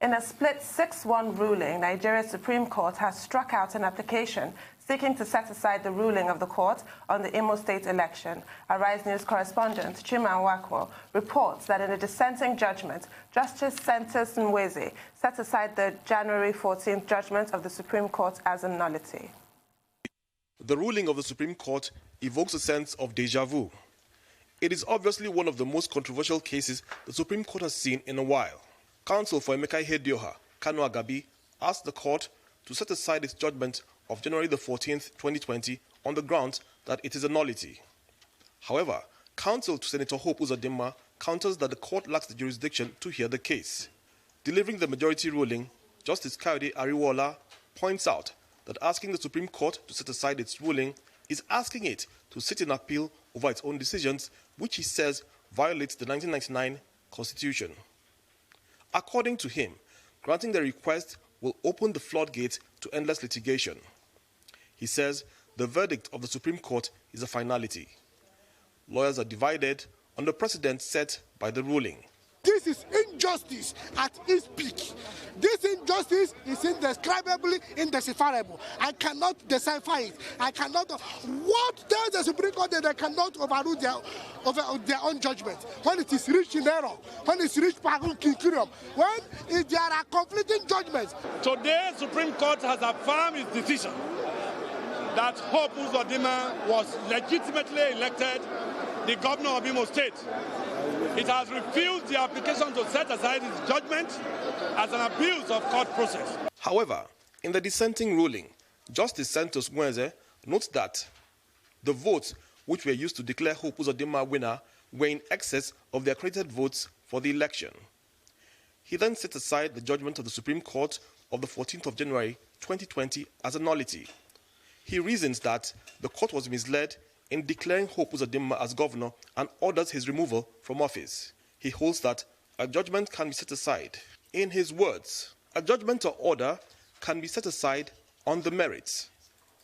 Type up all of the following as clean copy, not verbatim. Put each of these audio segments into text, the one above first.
In a split 6-1 ruling, Nigeria's Supreme Court has struck out an application seeking to set aside the ruling of the court on the Imo State election. Arise News correspondent Chima Nwakwo reports that in a dissenting judgment, Justice Sentus Nweze set aside the January 14th judgment of the Supreme Court as a nullity. The ruling of the Supreme Court evokes a sense of déjà vu. It is obviously one of the most controversial cases the Supreme Court has seen in a while. Counsel for Emeka Ihedioha, Kanu Agabi, asked the court to set aside its judgment of January the 14th, 2020 on the grounds that it is a nullity. However, counsel to Senator Hope Uzodinma counters that the court lacks the jurisdiction to hear the case. Delivering the majority ruling, Justice Kayode Ariwoola points out that asking the Supreme Court to set aside its ruling is asking it to sit in appeal over its own decisions, which he says violates the 1999 Constitution. According to him, granting the request will open the floodgates to endless litigation. He says the verdict of the Supreme Court is a finality. Lawyers are divided on the precedent set by the ruling. This is injustice at its peak. This injustice is indescribably indecipherable. I cannot decipher it. I cannot. What tells the Supreme Court that they cannot overrule their own judgment? When it is reached in error, when it's reached concurium, when there are conflicting judgments. Today, Supreme Court has affirmed its decision that Hope Uzodinma was legitimately elected the governor of Imo State. It has refused the application to set aside its judgment as an abuse of court process. However, in the dissenting ruling, Justice Sentus Nweze notes that the votes which were used to declare Hope Uzodinma winner were in excess of the accredited votes for the election. He then set aside the judgment of the Supreme Court of the 14th of January 2020 as a nullity. He reasons that the court was misled in declaring Hope Uzodinma as governor and orders his removal from office. He holds that a judgment can be set aside. In his words, a judgment or order can be set aside on the merits.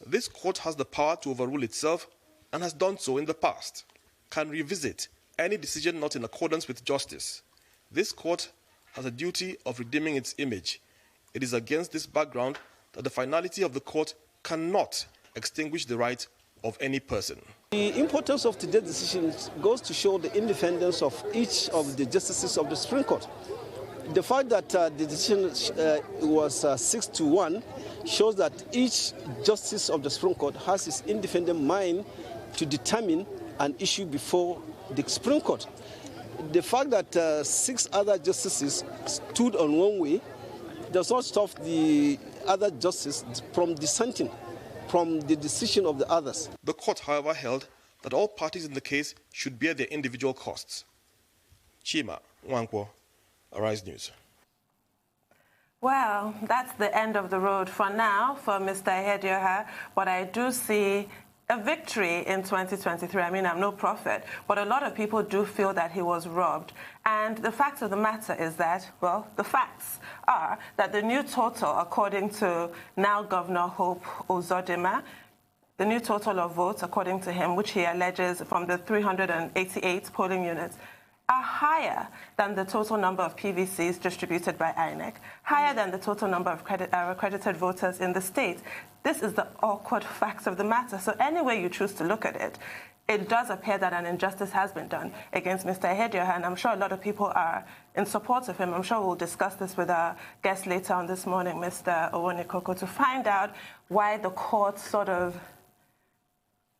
This court has the power to overrule itself and has done so in the past, can revisit any decision not in accordance with justice. This court has a duty of redeeming its image. It is against this background that the finality of the court cannot extinguish the right of any person. The importance of today's decision goes to show the independence of each of the justices of the Supreme Court. The fact that the decision was 6-1 shows that each justice of the Supreme Court has his independent mind to determine an issue before the Supreme Court. The fact that 6 other justices stood on one way does not stop the other justices from dissenting from the decision of the others. The court, however, held that all parties in the case should bear their individual costs. Chima Nwakwo, Arise News. Well, that's the end of the road for now for Mr. Ihedioha, but I do see a victory in 2023. I mean, I'm no prophet, but a lot of people do feel that he was robbed. And the fact of the matter is that, well, the facts are that the new total, according to now Governor Hope Uzodinma, the new total of votes, according to him, which he alleges from the 388 polling units, are higher than the total number of PVCs distributed by INEC, higher than the total number of accredited voters in the state. This is the awkward facts of the matter. So any way you choose to look at it, it does appear that an injustice has been done against Mr. Ihedioha, and I'm sure a lot of people are in support of him. I'm sure we'll discuss this with our guest later on this morning, Mr. Owonikoko, to find out why the court sort of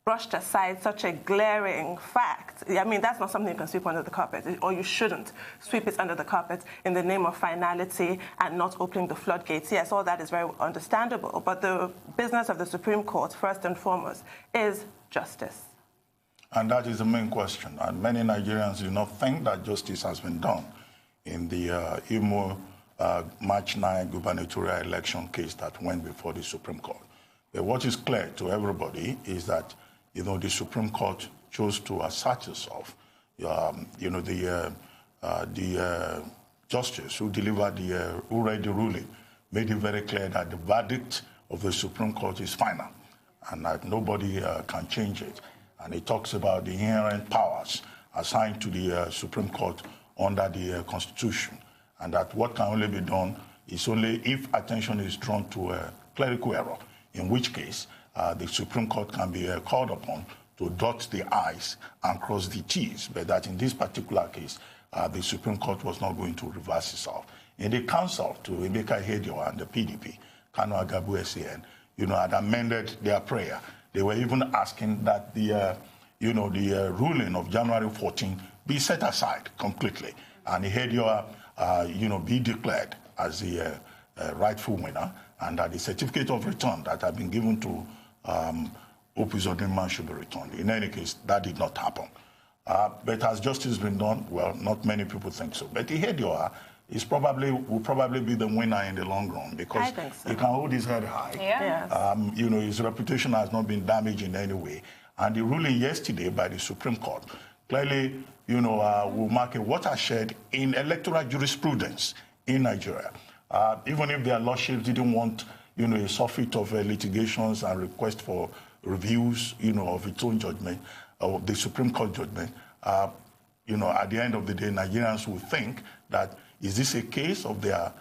brushed aside such a glaring fact. I mean, that's not something you can sweep under the carpet, or you shouldn't sweep it under the carpet in the name of finality and not opening the floodgates. Yes, all that is very understandable, but the business of the Supreme Court, first and foremost, is justice. And that is the main question. And many Nigerians do not think that justice has been done in the Imo March 9 gubernatorial election case that went before the Supreme Court. But what is clear to everybody is that the Supreme Court chose to assert itself. The justice who delivered who read the ruling made it very clear that the verdict of the Supreme Court is final and that nobody can change it. And it talks about the inherent powers assigned to the Supreme Court under the Constitution, and that what can only be done is only if attention is drawn to a clerical error, in which case the Supreme Court can be called upon to dot the I's and cross the T's, but that in this particular case, the Supreme Court was not going to reverse itself. In the counsel to Emeka Ihedioha and the PDP, Kanu Agabu SAN, had amended their prayer. They were even asking that the ruling of January 14 be set aside completely, and Ihedioha, be declared as the rightful winner, and that the certificate of return that had been given to Hope Uzodinma should be returned. In any case, that did not happen. But has justice been done? Well, not many people think so. But Ihedioha will probably be the winner in the long run, because he can hold his head high. Yeah. Yes. His reputation has not been damaged in any way. And the ruling yesterday by the Supreme Court clearly, will mark a watershed in electoral jurisprudence in Nigeria. Even if their lordships didn't want, a surfeit of litigations and request for reviews, of its own judgment, of the Supreme Court judgment, at the end of the day, Nigerians will think that, is this a case of their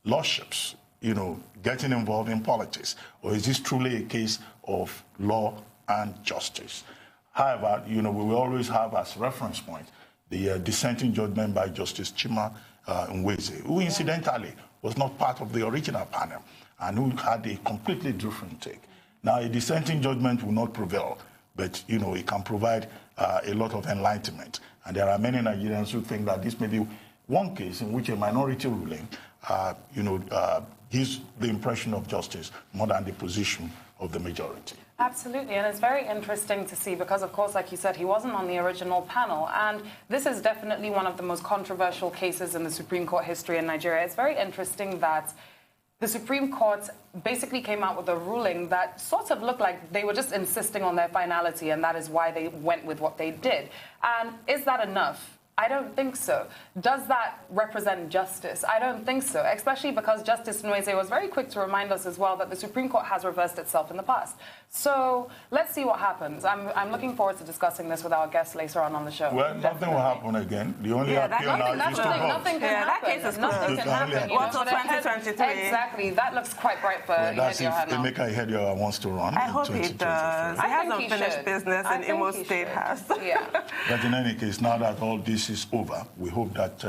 lordships, getting involved in politics, or is this truly a case of law and justice? However, we will always have as reference point the dissenting judgment by Justice Chima Nweze, who incidentally was not part of the original panel and who had a completely different take. Now, a dissenting judgment will not prevail, but, it can provide a lot of enlightenment. And there are many Nigerians who think that this may be one case in which a minority ruling, gives the impression of justice more than the position of the majority. Absolutely, and it's very interesting to see because, of course, like you said, he wasn't on the original panel, and this is definitely one of the most controversial cases in the Supreme Court history in Nigeria. It's very interesting that the Supreme Court basically came out with a ruling that sort of looked like they were just insisting on their finality, and that is why they went with what they did. And is that enough? I don't think so. Does that represent justice? I don't think so, especially because Justice Nweze was very quick to remind us as well that the Supreme Court has reversed itself in the past. So let's see what happens. I'm looking forward to discussing this with our guests later on the show. Well, nothing will happen again. The only appeal now is to vote. Nothing can happen. That case is nothing can happen. Until 2023. Exactly. That looks quite bright for Ihedioha now. Emeka Ihedioha wants to run. I hope he does. He has unfinished business in Imo State House. Yeah. But in any case, now that all this is over, we hope that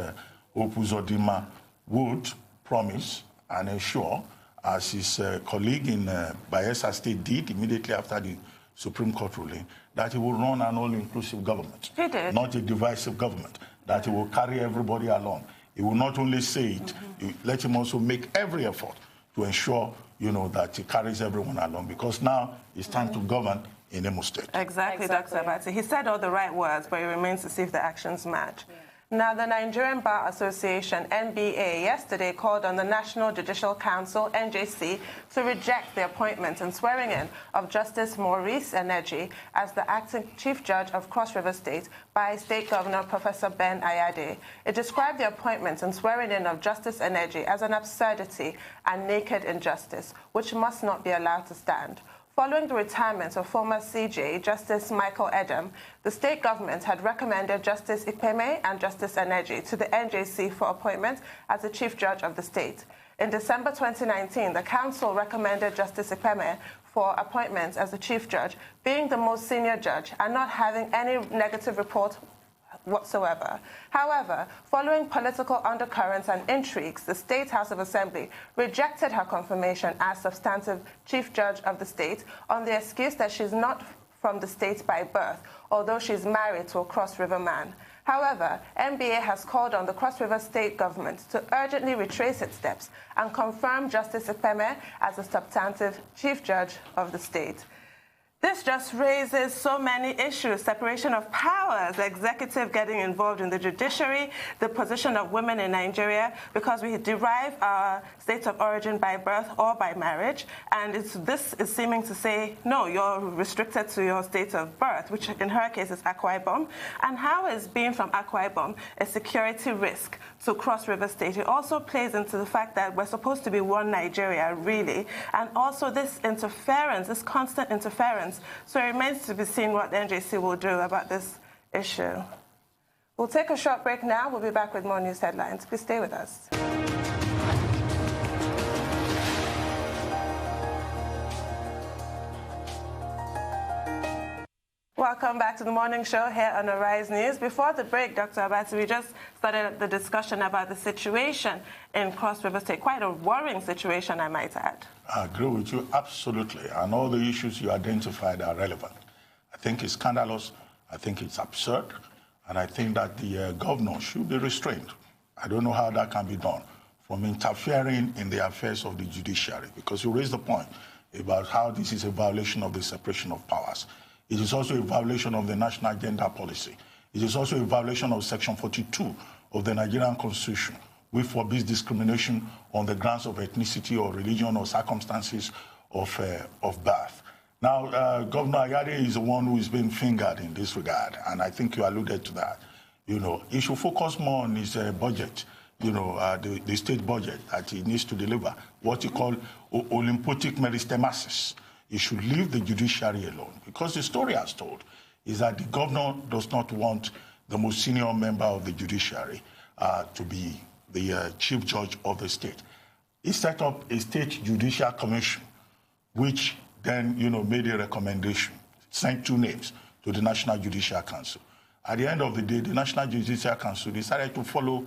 Hope Uzodinma would promise and ensure, as his colleague in Bayelsa State did immediately after the Supreme Court ruling, that he will run an all-inclusive government. He did. Not a divisive government, that he will carry everybody along. He will not only say it, let him also make every effort to ensure, that he carries everyone along, because now it's time to govern in Imo State. Exactly. Dr. Abati. He said all the right words, but it remains to see if the actions match. Yeah. Now, the Nigerian Bar Association, NBA, yesterday called on the National Judicial Council, NJC, to reject the appointment and swearing in of Justice Maurice Eneji as the acting Chief Judge of Cross River State by State Governor Professor Ben Ayade. It described the appointment and swearing in of Justice Eneji as an absurdity and naked injustice, which must not be allowed to stand. Following the retirement of former CJ, Justice Michael Edem, the state government had recommended Justice Ikpeme and Justice Eneji to the NJC for appointment as the Chief Judge of the state. In December 2019, the council recommended Justice Ikpeme for appointment as the Chief Judge, being the most senior judge and not having any negative report whatsoever. However, following political undercurrents and intrigues, the State House of Assembly rejected her confirmation as substantive Chief Judge of the state on the excuse that she's not from the state by birth, although she's married to a Cross River man. However, NBA has called on the Cross River State government to urgently retrace its steps and confirm Justice Ikpeme as the substantive Chief Judge of the state. This just raises so many issues: separation of powers, the executive getting involved in the judiciary, the position of women in Nigeria, because we derive our state of origin by birth or by marriage, and this is seeming to say, no, you're restricted to your state of birth, which in her case is Akwa Ibom. And how is being from Akwa Ibom a security risk to Cross River State? It also plays into the fact that we're supposed to be one Nigeria, really, and also this interference, this constant interference. So it remains to be seen what the NJC will do about this issue. We'll take a short break now. We'll be back with more news headlines. Please stay with us. Welcome back to the morning show here on Arise News. Before the break, Dr. Abati, we just started the discussion about the situation in Cross River State. Quite a worrying situation, I might add. I agree with you absolutely, and all the issues you identified are relevant. I think it's scandalous, I think it's absurd, and I think that the governor should be restrained. I don't know how that can be done, from interfering in the affairs of the judiciary, because you raised the point about how this is a violation of the separation of powers. It is also a violation of the national gender policy. It is also a violation of Section 42 of the Nigerian Constitution, which forbids discrimination on the grounds of ethnicity or religion or circumstances of birth. Now, Governor Ayade is the one who is being fingered in this regard, and I think you alluded to that. You know, he should focus more on his budget, you know, the state budget that he needs to deliver, what you call Olympic meristemasis. He should leave the judiciary alone, because the story has told is that the governor does not want the most senior member of the judiciary to be the chief judge of the state. He set up a state judicial commission, which then, you know, made a recommendation, sent 2 names to the National Judicial Council. At the end of the day, the National Judicial Council decided to follow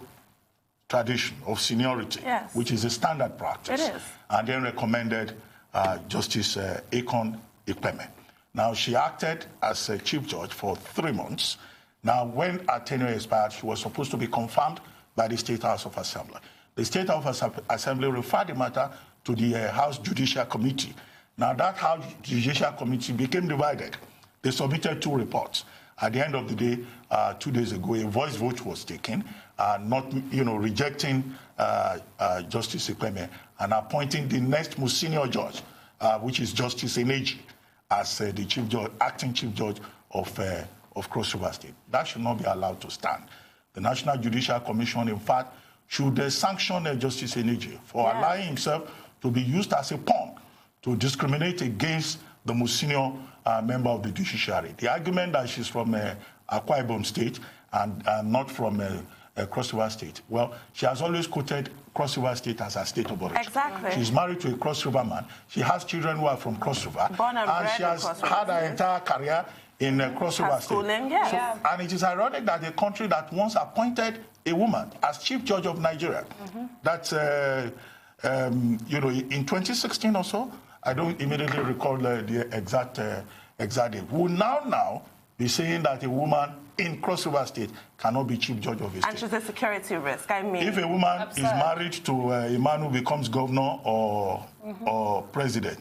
tradition of seniority, yes, which is a standard practice, it is, and then recommended Justice Akon Ikpeme. Now, she acted as a chief judge for 3 months. Now, when her tenure expired, she was supposed to be confirmed by the State House of Assembly. The State House of Assembly referred the matter to the House Judicial Committee. Now, that House Judicial Committee became divided. They submitted 2 reports. At the end of the day, 2 days ago, a voice vote was taken, not, you know, rejecting Justice Ikpeme and appointing the next most senior judge, which is Justice Eneji, as the chief judge, acting chief judge of Cross River State. That should not be allowed to stand. The National Judicial Commission, in fact, should sanction Justice Eneji for allowing himself to be used as a pawn to discriminate against the most senior member of the judiciary. The argument that she's from Akwa Ibom State and not from Cross River State. Well, she has always quoted Cross River State as her state of origin. Exactly. She's married to a Cross River man. She has children who are from Cross River. Born and bred she has had her entire career in Cross River State. Schooling, yeah. And it is ironic that a country that once appointed a woman as chief judge of Nigeria, that's, you know, in 2016 or so, I don't immediately recall the exact date, will now be saying that a woman in Cross River State cannot be chief judge of a state. And she's a security risk, I mean. If a woman is married to a man who becomes governor or president,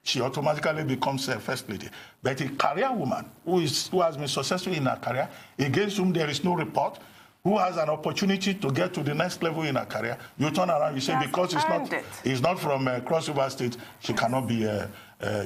she automatically becomes a first lady. But a career woman who has been successful in her career, against whom there is no report, who has an opportunity to get to the next level in her career, you turn around, you say, because it's not from Cross River State, she cannot be a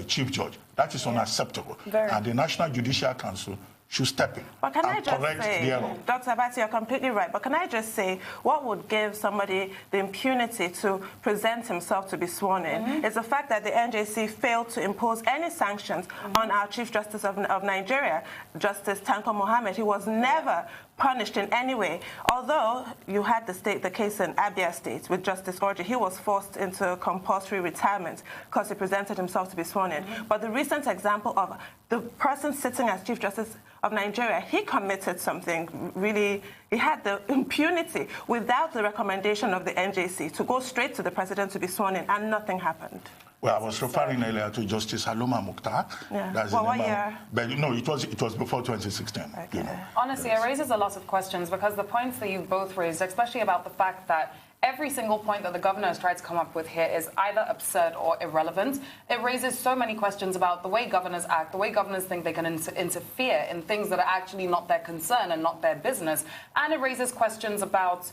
chief judge. That is unacceptable. And the National Judicial Council should step in and correct the error. Dr. Abati, you're completely right, but can I just say, what would give somebody the impunity to present himself to be sworn in is the fact that the NJC failed to impose any sanctions on our Chief Justice of Nigeria, Justice Tanko Muhammad. He was never punished in any way. Although you had the case in Abia State with Justice Orji, he was forced into compulsory retirement because he presented himself to be sworn in. But the recent example of the person sitting as Chief Justice of Nigeria, he committed something really, he had the impunity without the recommendation of the NJC to go straight to the president to be sworn in, and nothing happened. Well, I was referring earlier to Justice Haloma Mukhtar. Yeah. That's what year? But no, it was before 2016. Okay. You know. Honestly, it raises a lot of questions, because the points that you both raised, especially about the fact that every single point that the governor has tried to come up with here is either absurd or irrelevant. It raises so many questions about the way governors act, the way governors think they can interfere in things that are actually not their concern and not their business. And it raises questions about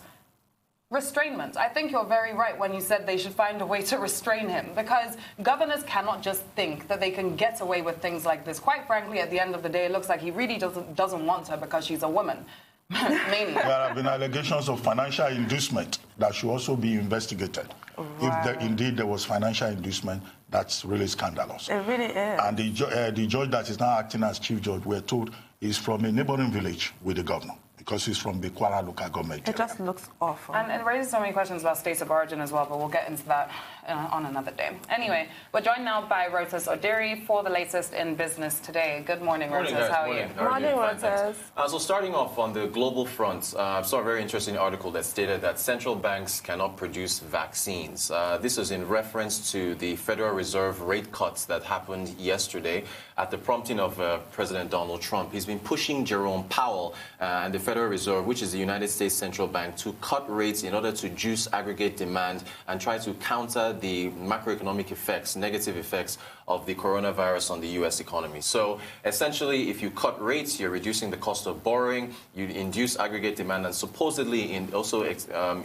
restrainment. I think you're very right when you said they should find a way to restrain him, because governors cannot just think that they can get away with things like this. Quite frankly, at the end of the day, it looks like he really doesn't want her because she's a woman. Mainly. There have been allegations of financial inducement that should also be investigated. Right. If indeed there was financial inducement, that's really scandalous. It really is. And the judge that is now acting as chief judge, we're told, is from a neighboring village with the governor. because he's from the Kwara local government. It just looks awful. And it raises so many questions about states of origin as well, but we'll get into that on another day. Anyway, we're joined now by Reuters Odiri for the latest in business today. Good morning, Reuters. How are you? Morning, Reuters. So starting off on the global front, I saw a very interesting article that stated that central banks cannot produce vaccines. This is in reference to the Federal Reserve rate cuts that happened yesterday at the prompting of President Donald Trump. He's been pushing Jerome Powell and the Federal Reserve, which is the United States Central Bank, to cut rates in order to juice aggregate demand and try to counter the macroeconomic effects, negative effects of the coronavirus on the U.S. economy. So essentially, if you cut rates, you're reducing the cost of borrowing, you induce aggregate demand, and supposedly also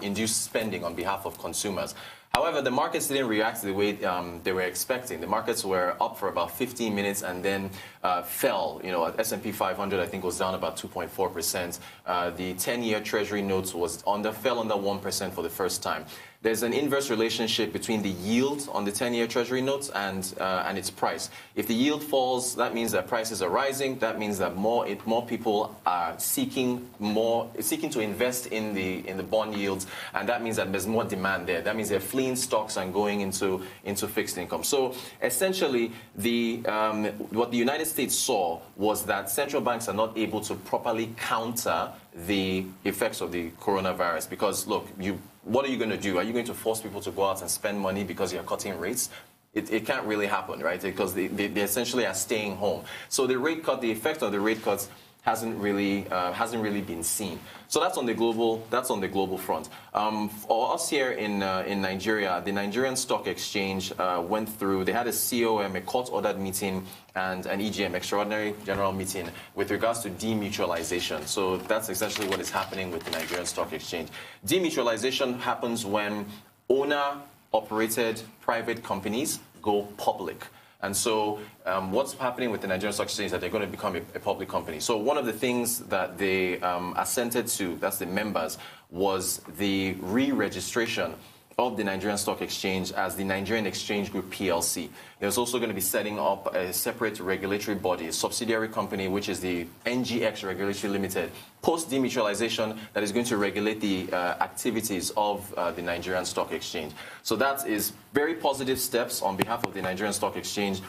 induce spending on behalf of consumers. However, the markets didn't react the way they were expecting. The markets were up for about 15 minutes and then fell. You know, S&P 500, I think, was down about 2.4%. The 10-year Treasury notes fell under 1% for the first time. There's an inverse relationship between the yield on the 10-year Treasury notes and its price. If the yield falls, that means that prices are rising. That means that more people are seeking to invest in the bond yields, and that means that there's more demand there. That means they're fleeing stocks and going into fixed income. So essentially, what the United States saw was that central banks are not able to properly counter the effects of the coronavirus because, look, what are you going to do? Are you going to force people to go out and spend money because you're cutting rates? It can't really happen, right? Because they essentially are staying home. So the effect of the rate cuts hasn't really been seen. So that's on the global front. For us here in Nigeria, the Nigerian Stock Exchange went through. They had a COM, a court-ordered meeting, and an EGM, extraordinary general meeting, with regards to demutualization. So that's essentially what is happening with the Nigerian Stock Exchange. Demutualization happens when owner-operated private companies go public. And so what's happening with the Nigerian Stock Exchange is that they're going to become a public company. So one of the things that they assented to, that's the members, was the re-registration of the Nigerian Stock Exchange as the Nigerian Exchange Group PLC. There's also going to be setting up a separate regulatory body, a subsidiary company, which is the NGX Regulatory Limited, post-demutualization, that is going to regulate the activities of the Nigerian Stock Exchange. So that is very positive steps on behalf of the Nigerian Stock Exchange.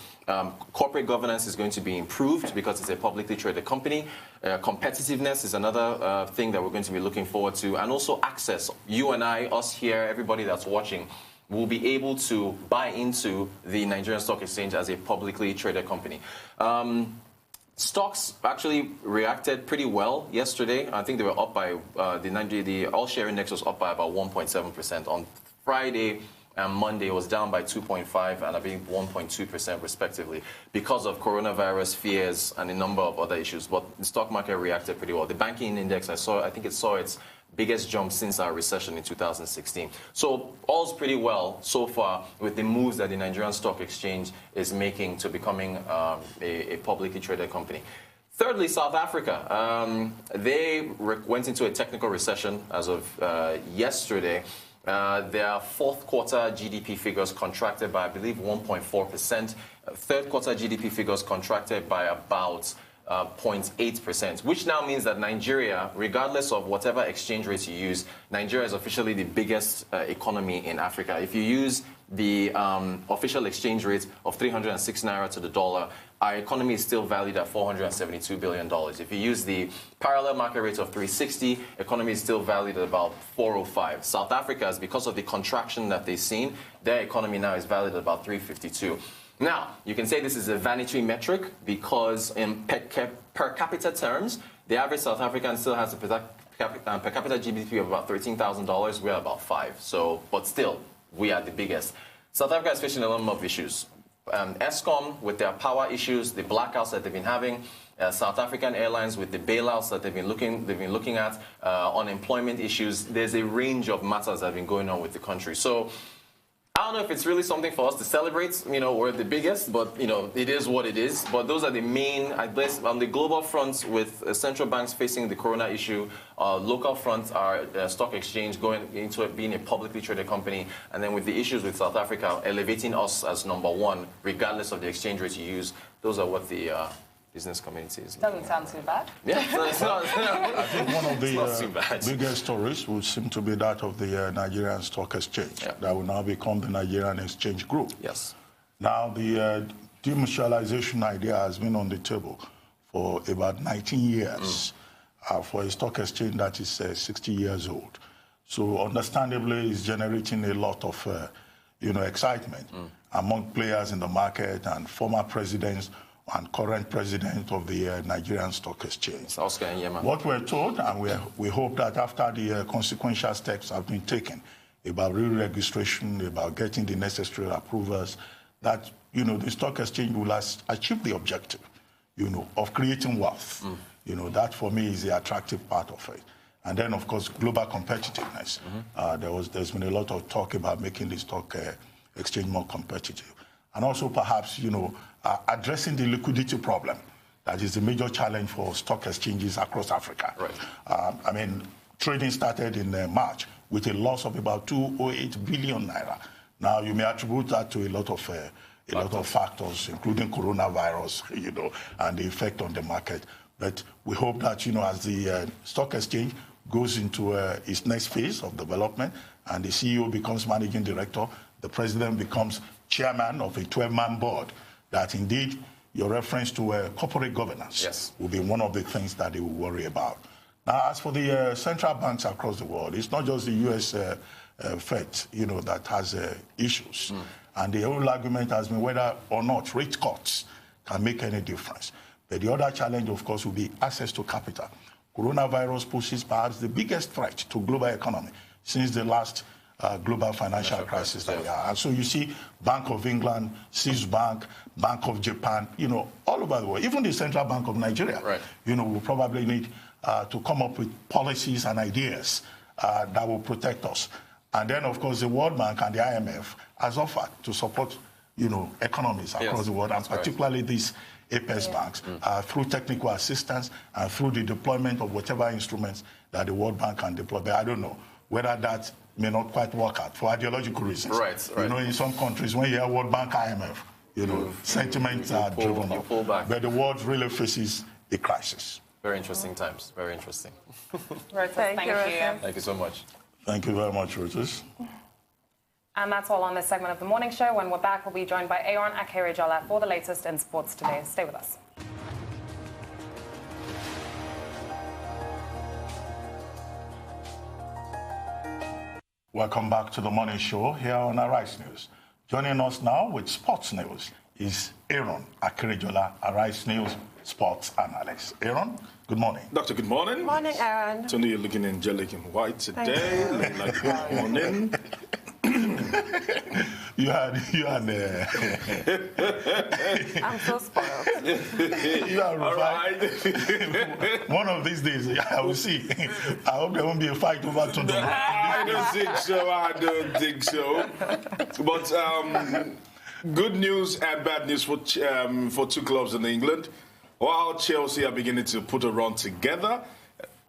Corporate governance is going to be improved because it's a publicly traded company. Competitiveness is another thing that we're going to be looking forward to. And also access. You and I, us here, everybody that's watching, will be able to buy into the Nigerian Stock Exchange as a publicly traded company. Stocks actually reacted pretty well yesterday. I think they were up by, the all-share index was up by about 1.7%. On Friday and Monday, it was down by 2.5% and I think 1.2% respectively because of coronavirus fears and a number of other issues. But the stock market reacted pretty well. The banking index, I think it saw its biggest jump since our recession in 2016. So all's pretty well so far with the moves that the Nigerian Stock Exchange is making to becoming a publicly traded company. Thirdly, South Africa. They went into a technical recession as of yesterday. Their fourth quarter GDP figures contracted by, I believe, 1.4%. Third quarter GDP figures contracted by about 0.8%, which now means that Nigeria, regardless of whatever exchange rates you use, Nigeria is officially the biggest economy in Africa. If you use the official exchange rate of 306 naira to the dollar, our economy is still valued at $472 billion. If you use the parallel market rate of 360, economy is still valued at about 405. South Africa's, because of the contraction that they've seen, their economy now is valued at about 352. Now, you can say this is a vanity metric because in per capita terms, the average South African still has a per capita GDP of about $13,000. We're at about $5,000. So, but still, we are the biggest. South Africa is facing a number of issues. Eskom with their power issues, the blackouts that they've been having, South African Airlines with the bailouts that they've been looking at, unemployment issues. There's a range of matters that have been going on with the country. So I don't know if it's really something for us to celebrate. You know, we're the biggest, but, you know, it is what it is. But those are the main, I guess, on the global front with central banks facing the corona issue, local fronts are stock exchange going into it being a publicly traded company, and then with the issues with South Africa elevating us as number one, regardless of the exchange rate you use. Those are what the business community is. Doesn't sound too bad. Yeah, it's not, I think one of not too bad. the biggest stories would seem to be that of the Nigerian Stock Exchange, that will now become the Nigerian Exchange Group. Yes. Now, the demutualization idea has been on the table for about 19 years for a stock exchange that is 60 years old. So, understandably, it's generating a lot of excitement among players in the market and former presidents and current president of the Nigerian Stock Exchange. Oscar and Yema. What we're told, and we hope that after the consequential steps have been taken about re-registration, about getting the necessary approvals, that the stock exchange will achieve the objective, of creating wealth. That for me is the attractive part of it. And then, of course, global competitiveness. There's been a lot of talk about making the stock exchange more competitive. And also, perhaps, addressing the liquidity problem. That is the major challenge for stock exchanges across Africa. Right. Trading started in March with a loss of about 208 billion naira. Now, you may attribute that to a lot of factors, including coronavirus, and the effect on the market. But we hope that, as the stock exchange goes into its next phase of development and the CEO becomes managing director, the president becomes chairman of a 12-man board, that indeed your reference to corporate governance will be one of the things that they will worry about. Now, as for the central banks across the world, it's not just the U.S. Fed, that has issues. And the whole argument has been whether or not rate cuts can make any difference. But the other challenge, of course, will be access to capital. Coronavirus poses perhaps the biggest threat to global economy since the last global financial crisis that we had. And so you see Bank of England, Swiss Bank, Bank of Japan, all over the world, even the Central Bank of Nigeria, will probably need to come up with policies and ideas that will protect us. And then, of course, the World Bank and the IMF has offered to support, economies across the world, and particularly these Apex banks, through technical assistance and through the deployment of whatever instruments that the World Bank can deploy. But I don't know whether that may not quite work out for ideological reasons. Right. In some countries, when you hear World Bank, IMF, sentiments are driven up. But the world really faces a crisis. Very interesting times. Very interesting. Thank you. Thank you so much. Thank you very much, Reuters. And that's all on this segment of the morning show. When we're back, we'll be joined by Aaron Akerejola for the latest in sports today. Stay with us. Welcome back to the morning show here on Arise News. Joining us now with sports news is Aaron Akerejola, Arise News sports analyst. Aaron, good morning. Doctor, good morning. Good morning, Aaron. Tony, you're looking angelic in white today. Looking like good morning. You had I'm so spoiled. You are all right. One of these days, I will see. I hope there won't be a fight over Tondo. I don't think so. But good news and bad news for two clubs in England. While Chelsea are beginning to put a run together,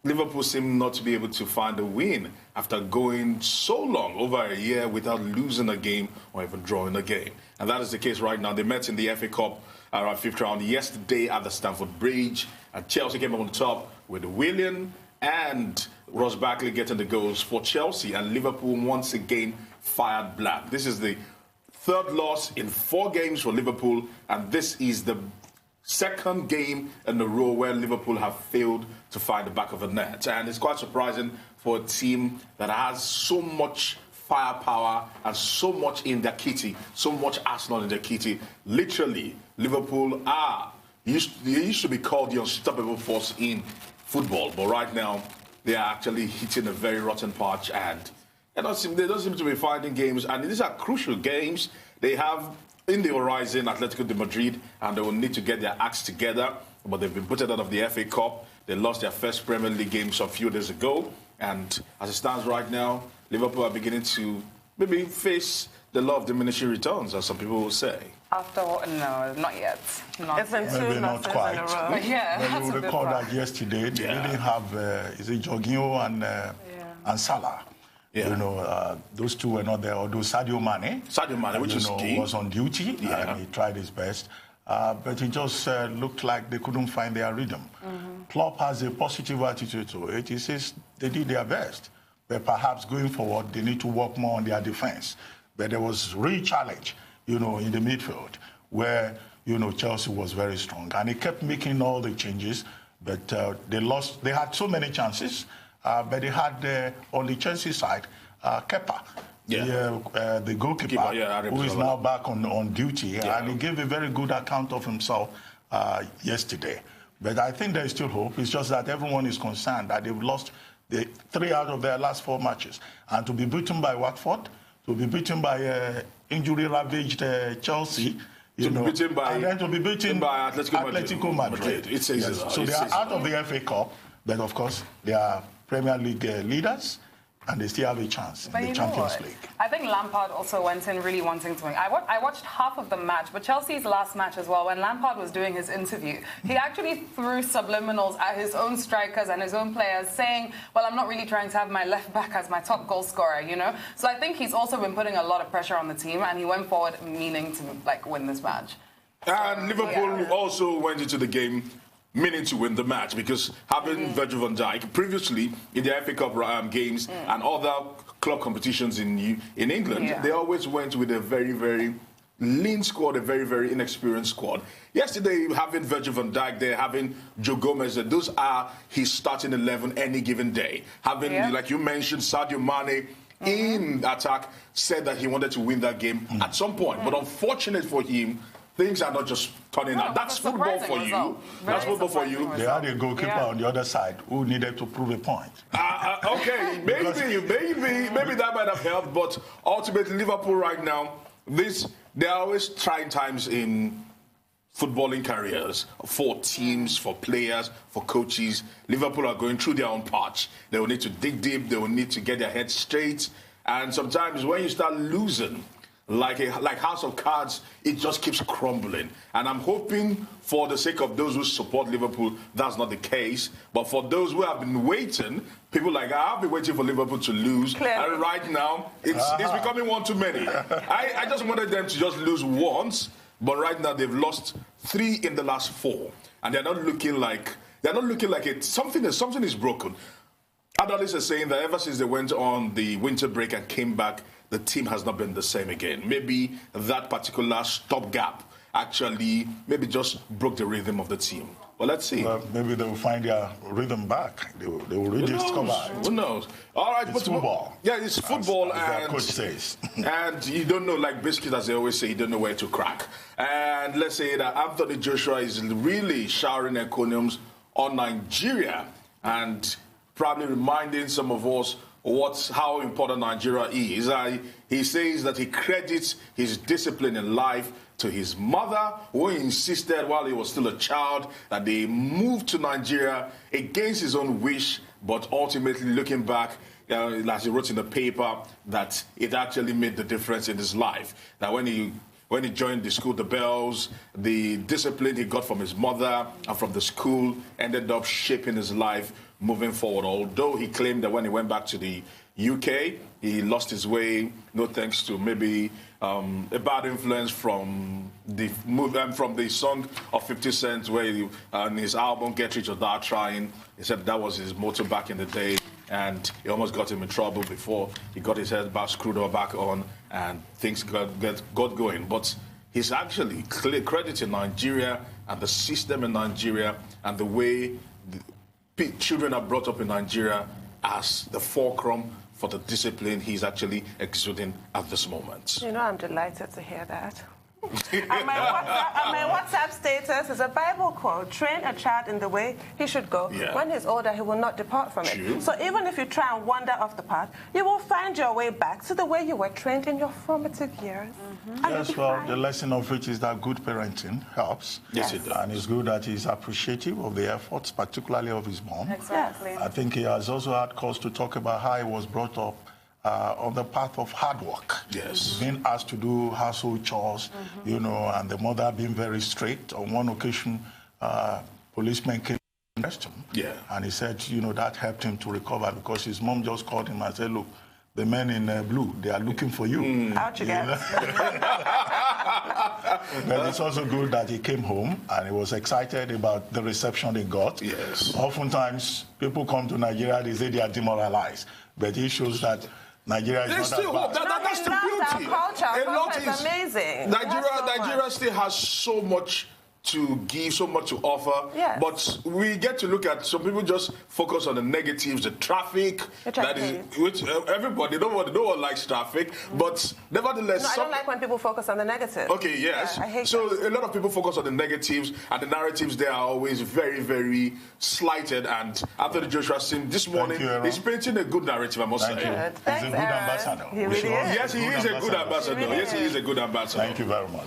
Liverpool seem not to be able to find a win after going so long, over a year, without losing a game or even drawing a game. And that is the case right now. They met in the FA Cup around fifth round yesterday at the Stamford Bridge, and Chelsea came up on top with Willian and Ross Barkley getting the goals for Chelsea, and Liverpool once again fired black. This is the third loss in 4 games for Liverpool, and this is the second game in a row where Liverpool have failed to find the back of the net. And it's quite surprising for a team that has so much firepower and so much in their kitty, so much arsenal in their kitty. Literally, Liverpool they used to be called the unstoppable force in football, but right now they are actually hitting a very rotten patch, and they don't seem to be finding games. And these are crucial games. They have in the horizon Atletico de Madrid, and they will need to get their acts together. But they've been booted out of the FA Cup. They lost their first Premier League game a few days ago. And as it stands right now, Liverpool are beginning to maybe face the law of diminishing returns, as some people will say. No, not yet. It's been 2 Maybe not losses quite. in a row. But yeah, Well, that's you a bit recall far. that yesterday they didn't have, is it Jorginho and Salah? Yeah. Those two were not there. Although Sadio Mane, Which is key. was on duty and he tried his best. but it just looked like they couldn't find their rhythm. Klopp has a positive attitude to it. He says they did their best, but perhaps going forward, they need to work more on their defense. But there was real challenge, in the midfield where, Chelsea was very strong. And he kept making all the changes, but they lost. They had so many chances, but they had on the Chelsea side, Kepa. The goalkeeper, who is now back on duty, and he gave a very good account of himself yesterday. But I think there is still hope. It's just that everyone is concerned that they've lost 3 out of their last 4 matches. And to be beaten by Watford, to be beaten by injury-ravaged Chelsea, and then to be beaten by Atletico Madrid. So they are out of the FA Cup, but of course they are Premier League leaders. And they still have a chance in the Champions League. I think Lampard also went in really wanting to win. I watched half of the match, but Chelsea's last match as well, when Lampard was doing his interview, he actually threw subliminals at his own strikers and his own players, saying, well, I'm not really trying to have my left back as my top goal scorer, So I think he's also been putting a lot of pressure on the team, and he went forward meaning to, win this match. And Liverpool also went into the game meaning to win the match, because having Virgil van Dijk previously in the FA Cup games and other club competitions in England, they always went with a very, very lean squad, a very, very inexperienced squad. Yesterday, having Virgil van Dijk there, having Joe Gomez, those are his starting 11 any given day. Having, like you mentioned, Sadio Mane in attack, said that he wanted to win that game at some point. But unfortunate for him, things are not just turning out. That's football for you. That's football for you. They had a goalkeeper on the other side who needed to prove a point. Okay, maybe that might have helped, but ultimately Liverpool right now, there are always trying times in footballing careers for teams, for players, for coaches. Liverpool are going through their own patch. They will need to dig deep. They will need to get their heads straight. And sometimes when you start losing, like House of Cards, it just keeps crumbling. And I'm hoping, for the sake of those who support Liverpool, that's not the case. But for those who have been waiting, people like I've been waiting for Liverpool to lose. Clearly. And right now, it's becoming one too many. I just wanted them to just lose once, but right now they've lost 3 in the last 4, and they're not looking like it. Something is broken. Analysts are saying that ever since they went on the winter break and came back, the team has not been the same again. Maybe that particular stopgap actually just broke the rhythm of the team. Well, let's see. Well, maybe they will find their rhythm back. They will rediscover it. Who knows? All right, it's football. Yeah, it's football, as their coach says. And you don't know, like biscuit, as they always say, you don't know where to crack. And let's say that Anthony Joshua is really showering encomiums on Nigeria and probably reminding some of us how important Nigeria is. He says that he credits his discipline in life to his mother, who insisted while he was still a child that they moved to Nigeria against his own wish, but ultimately looking back, as he wrote in the paper, that it actually made the difference in his life. That when he joined the school, the bells, the discipline he got from his mother and from the school ended up shaping his life moving forward. Although he claimed that when he went back to the UK, he lost his way, no thanks to maybe a bad influence from the song of 50 Cent, where on his album Get Rich or Die Trying, he said that was his motto back in the day, and it almost got him in trouble before he got his head screwed back on, and things got going. But he's actually crediting Nigeria and the system in Nigeria and the way children are brought up in Nigeria as the fulcrum for the discipline he's actually exuding at this moment. I'm delighted to hear that. And my WhatsApp status is a Bible quote: train a child in the way he should go. When he's older, he will not depart from it. So even if you try and wander off the path, you will find your way back to the way you were trained in your formative years. Yes, well, the lesson of which is that good parenting helps. Yes, it does. And it's good that he's appreciative of the efforts, particularly of his mom. Exactly. I think he has also had cause to talk about how he was brought up on the path of hard work. Yes. Being asked to do household chores, and the mother being very strict. On one occasion, policemen came and arrested him. Yeah. And he said, that helped him to recover, because his mom just called him and said, look, the men in blue, they are looking for you. Out you get. But it's also good that he came home and he was excited about the reception he got. Yes. Oftentimes, people come to Nigeria, they say they are demoralized. But he shows that Nigeria is There's not still hope. that bad. That's the beauty. Our culture. Our A lot culture is amazing. Nigeria still has so much to give, so much to offer. Yes. But we get to look at, some people just focus on the negatives, the traffic. Which I which everybody, no one likes traffic. But nevertheless, No, I don't like when people focus on the negative. Okay, yes. Yeah, I hate so that. a lot of people focus on the negatives, and the narratives there are always very, very slighted. And Anthony Joshua Sim this morning is painting a good narrative, I must say. Thank you. Thanks, He's a good Aaron. ambassador. He really is. Yes, he is a good ambassador. He really Yes, he is a good ambassador. Thank you very much.